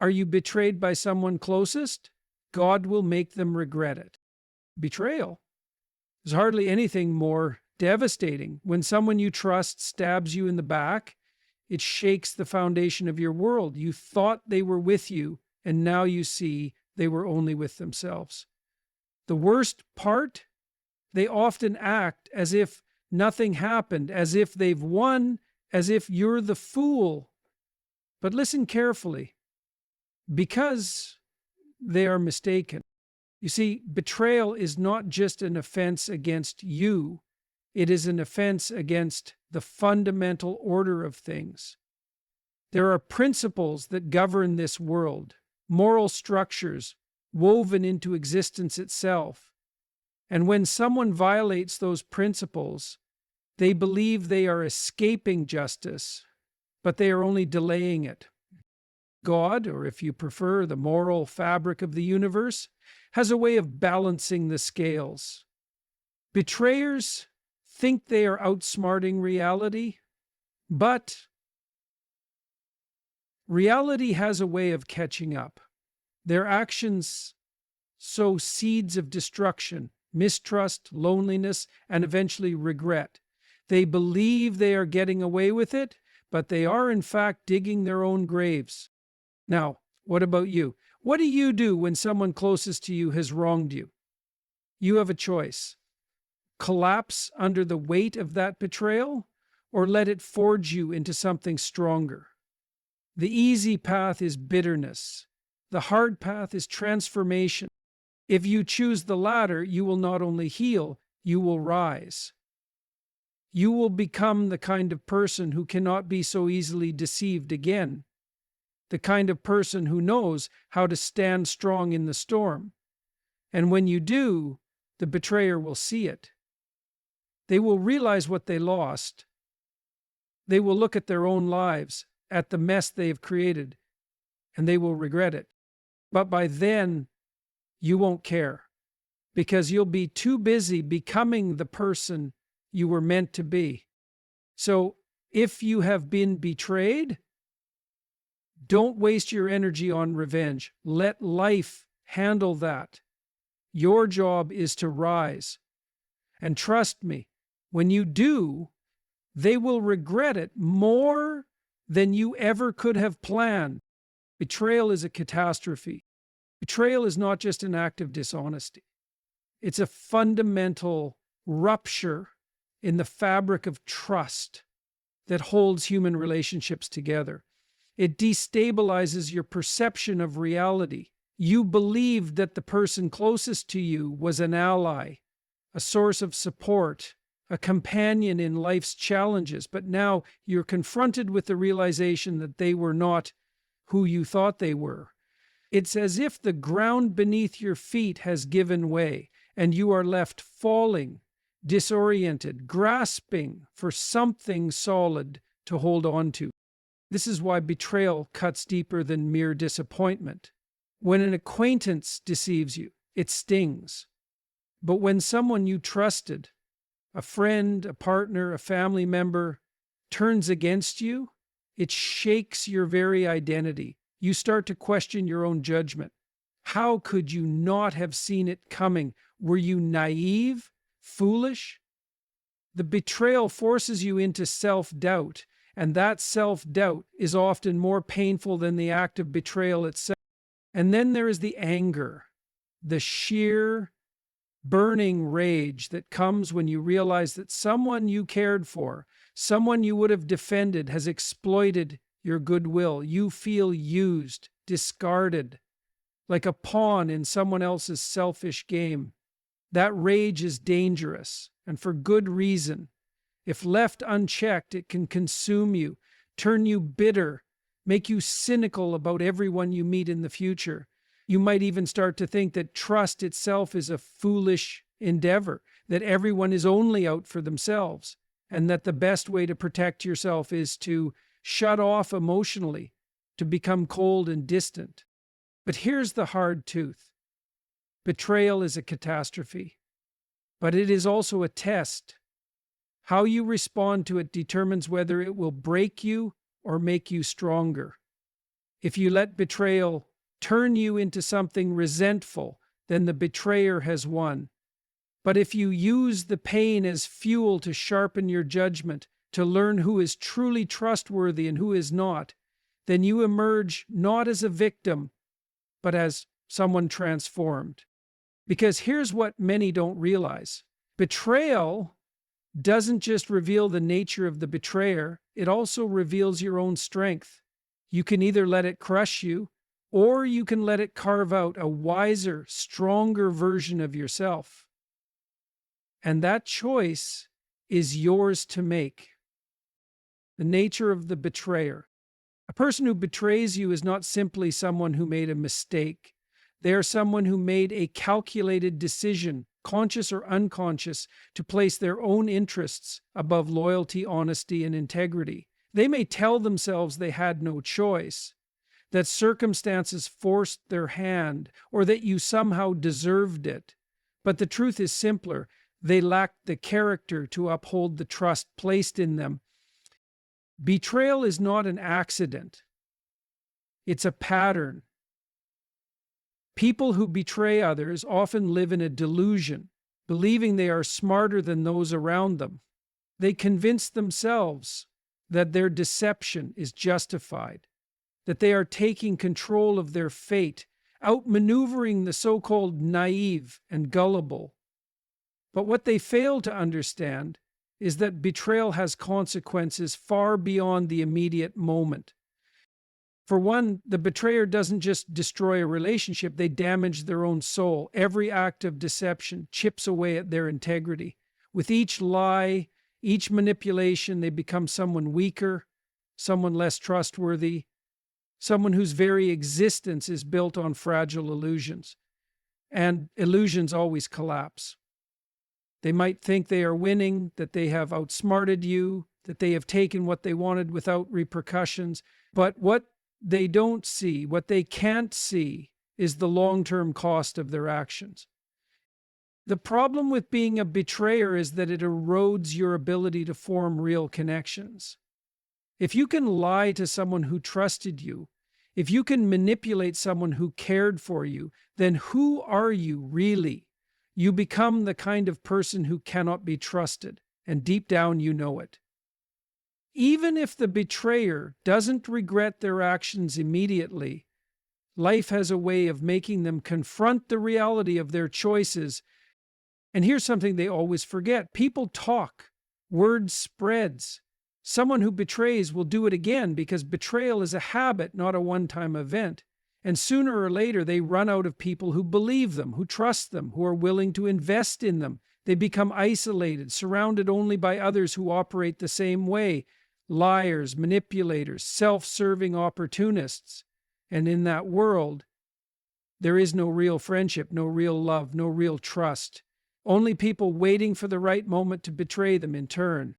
Are you betrayed by someone closest? God will make them regret it. Betrayal. There's hardly anything more devastating. When someone you trust stabs you in the back, it shakes the foundation of your world. You thought they were with you, and now you see they were only with themselves. The worst part? They often act as if nothing happened, as if they've won, as if you're the fool. But listen carefully, because they are mistaken. You see, betrayal is not just an offense against you, it is an offense against the fundamental order of things. There are principles that govern this world, moral structures woven into existence itself. And when someone violates those principles, they believe they are escaping justice, but they are only delaying it. God, or if you prefer, the moral fabric of the universe, has a way of balancing the scales. Betrayers think they are outsmarting reality, but reality has a way of catching up. Their actions sow seeds of destruction, mistrust, loneliness, and eventually regret. They believe they are getting away with it, but they are in fact digging their own graves. Now, what about you? What do you do when someone closest to you has wronged you? You have a choice. Collapse under the weight of that betrayal, or let it forge you into something stronger. The easy path is bitterness. The hard path is transformation. If you choose the latter, you will not only heal, you will rise. You will become the kind of person who cannot be so easily deceived again. The kind of person who knows how to stand strong in the storm. And when you do, the betrayer will see it. They will realize what they lost. They will look at their own lives, at the mess they have created, and they will regret it. But by then, you won't care, because you'll be too busy becoming the person you were meant to be. So, if you have been betrayed, don't waste your energy on revenge. Let life handle that. Your job is to rise. And trust me, when you do, they will regret it more than you ever could have planned. Betrayal is a catastrophe. Betrayal is not just an act of dishonesty. It's a fundamental rupture in the fabric of trust that holds human relationships together. It destabilizes your perception of reality. You believed that the person closest to you was an ally, a source of support, a companion in life's challenges, but now you're confronted with the realization that they were not who you thought they were. It's as if the ground beneath your feet has given way, and you are left falling, disoriented, grasping for something solid to hold on to. This is why betrayal cuts deeper than mere disappointment. When an acquaintance deceives you, it stings. But when someone you trusted, a friend, a partner, a family member, turns against you, it shakes your very identity. You start to question your own judgment. How could you not have seen it coming? Were you naive? Foolish? The betrayal forces you into self-doubt, and that self-doubt is often more painful than the act of betrayal itself. And then there is the anger, the sheer, burning rage that comes when you realize that someone you cared for, someone you would have defended, has exploited your goodwill. You feel used, discarded, like a pawn in someone else's selfish game. That rage is dangerous, and for good reason. If left unchecked, it can consume you, turn you bitter, make you cynical about everyone you meet in the future. You might even start to think that trust itself is a foolish endeavor, that everyone is only out for themselves, and that the best way to protect yourself is to shut off emotionally, to become cold and distant. But here's the hard truth. Betrayal is a catastrophe, but it is also a test. How you respond to it determines whether it will break you or make you stronger. If you let betrayal turn you into something resentful, then the betrayer has won. But if you use the pain as fuel to sharpen your judgment, to learn who is truly trustworthy and who is not, then you emerge not as a victim, but as someone transformed. Because here's what many don't realize. Betrayal doesn't just reveal the nature of the betrayer, it also reveals your own strength. You can either let it crush you, or you can let it carve out a wiser, stronger version of yourself. And that choice is yours to make. The nature of the betrayer. A person who betrays you is not simply someone who made a mistake. They are someone who made a calculated decision, conscious or unconscious, to place their own interests above loyalty, honesty, and integrity. They may tell themselves they had no choice, that circumstances forced their hand, or that you somehow deserved it. But the truth is simpler. They lacked the character to uphold the trust placed in them. Betrayal is not an accident. It's a pattern. People who betray others often live in a delusion, believing they are smarter than those around them. They convince themselves that their deception is justified, that they are taking control of their fate, outmaneuvering the so-called naive and gullible. But what they fail to understand is that betrayal has consequences far beyond the immediate moment. For one, the betrayer doesn't just destroy a relationship, they damage their own soul. Every act of deception chips away at their integrity. With each lie, each manipulation, they become someone weaker, someone less trustworthy, someone whose very existence is built on fragile illusions. And illusions always collapse. They might think they are winning, that they have outsmarted you, that they have taken what they wanted without repercussions. But what they don't see, what they can't see, is the long-term cost of their actions. The problem with being a betrayer is that it erodes your ability to form real connections. If you can lie to someone who trusted you, if you can manipulate someone who cared for you, then who are you really? You become the kind of person who cannot be trusted, and deep down you know it. Even if the betrayer doesn't regret their actions immediately, life has a way of making them confront the reality of their choices. And here's something they always forget. People talk. Word spreads. Someone who betrays will do it again because betrayal is a habit, not a one-time event. And sooner or later, they run out of people who believe them, who trust them, who are willing to invest in them. They become isolated, surrounded only by others who operate the same way. Liars, manipulators, self-serving opportunists. And in that world, there is no real friendship, no real love, no real trust. Only people waiting for the right moment to betray them in turn.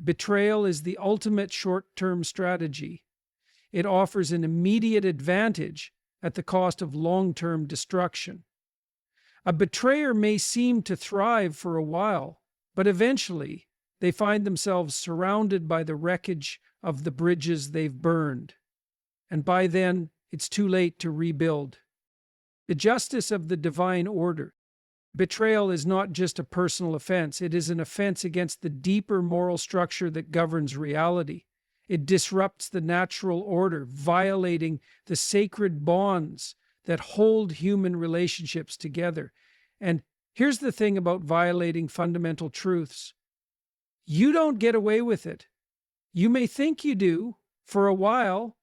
Betrayal is the ultimate short-term strategy. It offers an immediate advantage at the cost of long-term destruction. A betrayer may seem to thrive for a while, but eventually they find themselves surrounded by the wreckage of the bridges they've burned. And by then, it's too late to rebuild. The justice of the divine order. Betrayal is not just a personal offense, it is an offense against the deeper moral structure that governs reality. It disrupts the natural order, violating the sacred bonds that hold human relationships together. And here's the thing about violating fundamental truths. You don't get away with it. You may think you do for a while.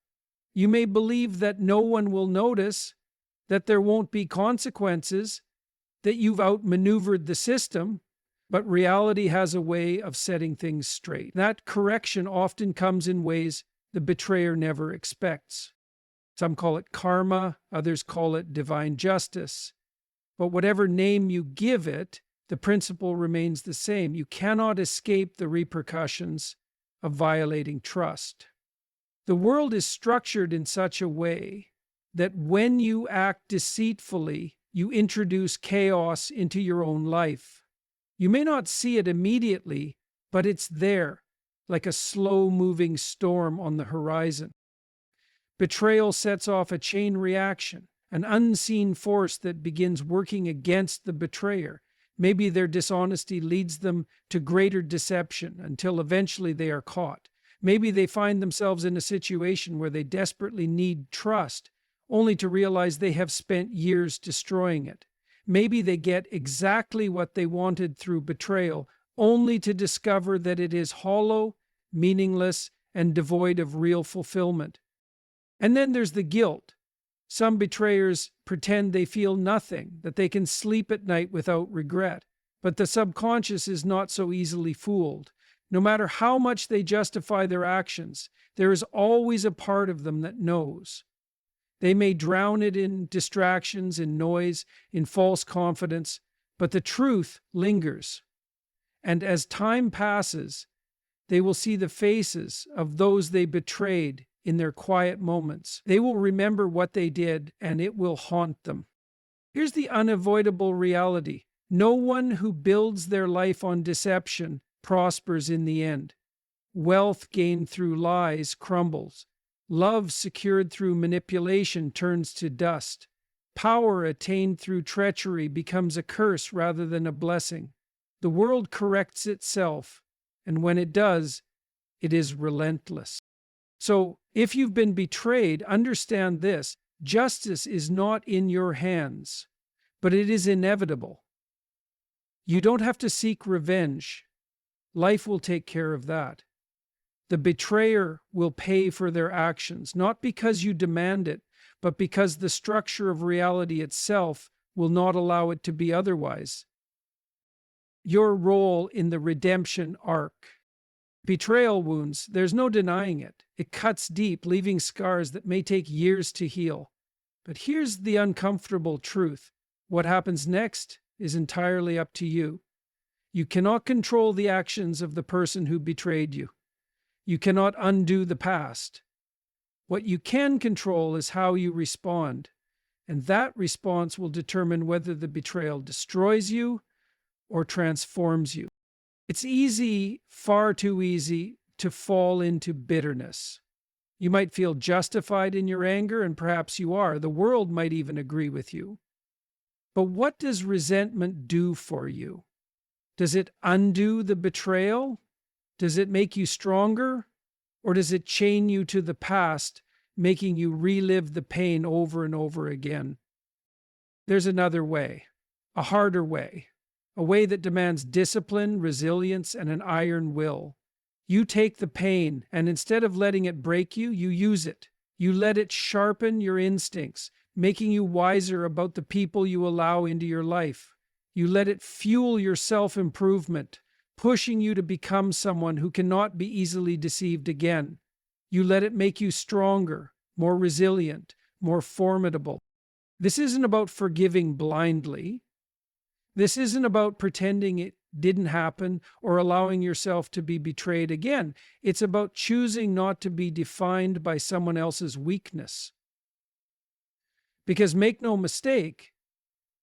You may believe that no one will notice, that there won't be consequences, that you've outmaneuvered the system, but reality has a way of setting things straight. That correction often comes in ways the betrayer never expects. Some call it karma, others call it divine justice. But whatever name you give it, the principle remains the same. You cannot escape the repercussions of violating trust. The world is structured in such a way that when you act deceitfully, you introduce chaos into your own life. You may not see it immediately, but it's there, like a slow-moving storm on the horizon. Betrayal sets off a chain reaction, an unseen force that begins working against the betrayer. Maybe their dishonesty leads them to greater deception until eventually they are caught. Maybe they find themselves in a situation where they desperately need trust, only to realize they have spent years destroying it. Maybe they get exactly what they wanted through betrayal, only to discover that it is hollow, meaningless, and devoid of real fulfillment. And then there's the guilt. Some betrayers pretend they feel nothing, that they can sleep at night without regret. But the subconscious is not so easily fooled. No matter how much they justify their actions, there is always a part of them that knows. They may drown it in distractions, in noise, in false confidence, but the truth lingers. And as time passes, they will see the faces of those they betrayed in their quiet moments. They will remember what they did, and it will haunt them. Here's the unavoidable reality. No one who builds their life on deception prospers in the end. Wealth gained through lies crumbles. Love secured through manipulation turns to dust. Power attained through treachery becomes a curse rather than a blessing. The world corrects itself, and when it does, it is relentless. So, if you've been betrayed, understand this: justice is not in your hands, but it is inevitable. You don't have to seek revenge. Life will take care of that. The betrayer will pay for their actions, not because you demand it, but because the structure of reality itself will not allow it to be otherwise. Your role in the redemption arc. Betrayal wounds, there's no denying it. It cuts deep, leaving scars that may take years to heal. But here's the uncomfortable truth. What happens next is entirely up to you. You cannot control the actions of the person who betrayed you. You cannot undo the past. What you can control is how you respond, and that response will determine whether the betrayal destroys you or transforms you. It's easy, far too easy, to fall into bitterness. You might feel justified in your anger, and perhaps you are. The world might even agree with you. But what does resentment do for you? Does it undo the betrayal? Does it make you stronger? Or does it chain you to the past, making you relive the pain over and over again? There's another way, a harder way, a way that demands discipline, resilience, and an iron will. You take the pain, and instead of letting it break you, you use it. You let it sharpen your instincts, making you wiser about the people you allow into your life. You let it fuel your self-improvement, pushing you to become someone who cannot be easily deceived again. You let it make you stronger, more resilient, more formidable. This isn't about forgiving blindly. This isn't about pretending it didn't happen or allowing yourself to be betrayed again. It's about choosing not to be defined by someone else's weakness. Because make no mistake,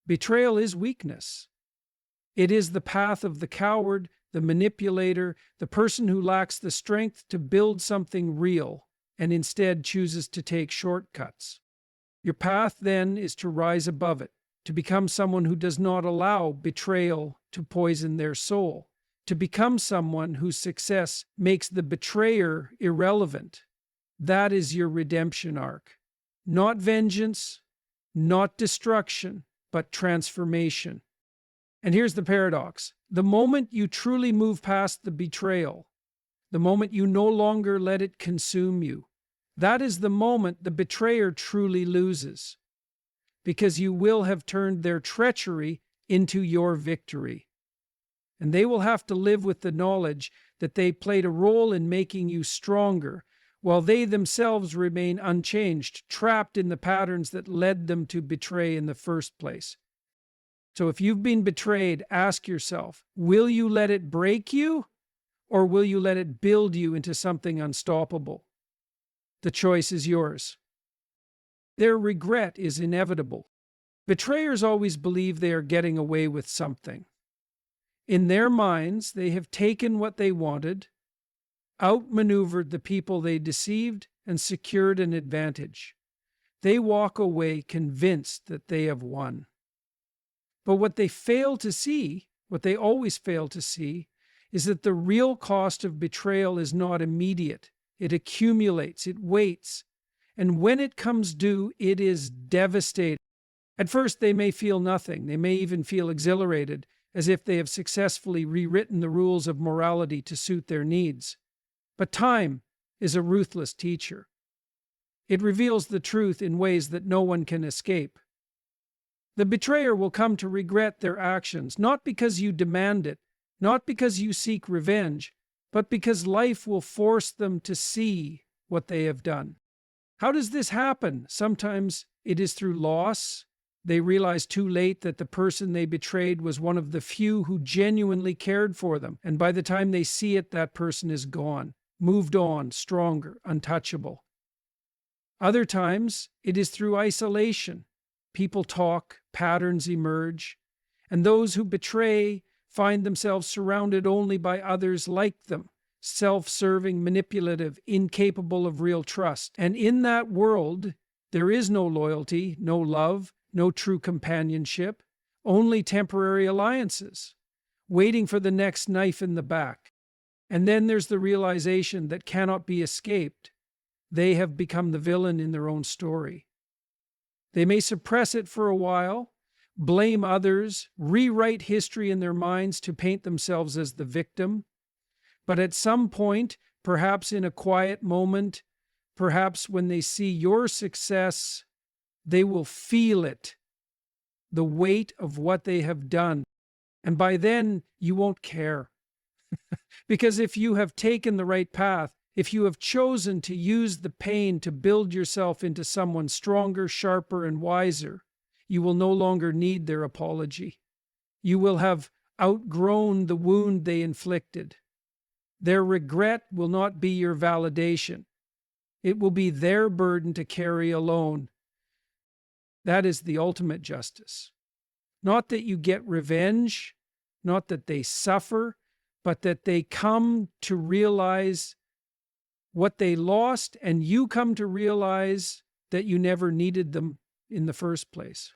betrayal is weakness. It is the path of the coward, the manipulator, the person who lacks the strength to build something real and instead chooses to take shortcuts. Your path then is to rise above it, to become someone who does not allow betrayal to poison their soul, to become someone whose success makes the betrayer irrelevant. That is your redemption arc. Not vengeance, not destruction, but transformation. And here's the paradox. The moment you truly move past the betrayal, the moment you no longer let it consume you, that is the moment the betrayer truly loses, because you will have turned their treachery into your victory. And they will have to live with the knowledge that they played a role in making you stronger, while they themselves remain unchanged, trapped in the patterns that led them to betray in the first place. So if you've been betrayed, ask yourself, will you let it break you, or will you let it build you into something unstoppable? The choice is yours. Their regret is inevitable. Betrayers always believe they are getting away with something. In their minds, they have taken what they wanted, outmaneuvered the people they deceived, and secured an advantage. They walk away convinced that they have won. But what they fail to see, what they always fail to see, is that the real cost of betrayal is not immediate. It accumulates, it waits, and when it comes due, it is devastating. At first, they may feel nothing. They may even feel exhilarated, as if they have successfully rewritten the rules of morality to suit their needs. But time is a ruthless teacher. It reveals the truth in ways that no one can escape. The betrayer will come to regret their actions, not because you demand it, not because you seek revenge, but because life will force them to see what they have done. How does this happen? Sometimes it is through loss. They realize too late that the person they betrayed was one of the few who genuinely cared for them, and by the time they see it, that person is gone, moved on, stronger, untouchable. Other times, it is through isolation. People talk, patterns emerge, and those who betray find themselves surrounded only by others like them, self-serving, manipulative, incapable of real trust. And in that world, there is no loyalty, no love, no true companionship, only temporary alliances, waiting for the next knife in the back. And then there's the realization that cannot be escaped. They have become the villain in their own story. They may suppress it for a while, blame others, rewrite history in their minds to paint themselves as the victim. But at some point, perhaps in a quiet moment, perhaps when they see your success, they will feel it, the weight of what they have done. And by then, you won't care. Because if you have taken the right path, if you have chosen to use the pain to build yourself into someone stronger, sharper, and wiser, you will no longer need their apology. You will have outgrown the wound they inflicted. Their regret will not be your validation. It will be their burden to carry alone. That is the ultimate justice. Not that you get revenge, not that they suffer, but that they come to realize what they lost, and you come to realize that you never needed them in the first place.